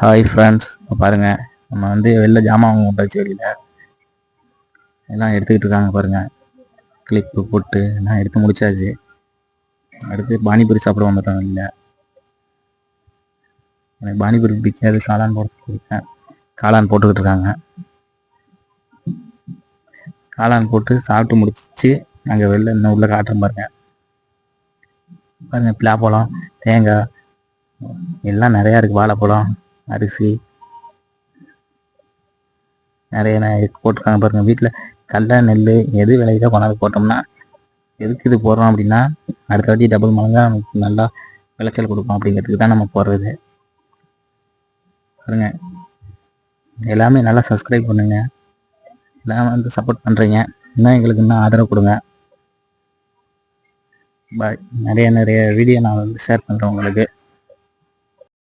Hi friends, பாருங்கள். நம்ம வெளில ஜாமான் வாங்க போச்சு. வெளியில் எல்லாம் எடுத்துக்கிட்டு இருக்காங்க பாருங்கள். கிளிப்பு போட்டு எல்லாம் எடுத்து முடிச்சாச்சு. அடுத்து பானிபூரி சாப்பிட வந்துட்டோம். வெளியில் எனக்கு பானிபூரி பிடிக்காது. காளான் போட்டுருக்கேன். காளான் போட்டுக்கிட்டு இருக்காங்க. காளான் போட்டு சாப்பிட்டு முடிச்சு நாங்கள் வெளில இன்னும் உள்ள காட்டுறோம் பாருங்கள். பிளாப்பழம், தேங்காய் எல்லாம் நிறையா இருக்குது. வாழைப்பழம், அரிசி நிறைய போட்டிருக்காங்க பாருங்கள். வீட்டில் கடலை, நெல் எது விளையுதோ கொண்டாந்து போட்டோம்னா, எதுக்கு இது போடுறோம் அப்படின்னா, அடுத்த வாட்டி டபுள் மடங்காக நமக்கு நல்லா விளைச்சல் கொடுக்கும் அப்படிங்கிறதுக்கு தான் நம்ம போடுறது. பாருங்க, எல்லாமே நல்லா சப்ஸ்கிரைப் பண்ணுங்க. எல்லாம் சப்போர்ட் பண்ணுறீங்க. இன்னும் எங்களுக்கு இன்னும் ஆதரவு கொடுங்க. பாய். நிறைய வீடியோ நான் ஷேர் பண்ணுறேன் உங்களுக்கு.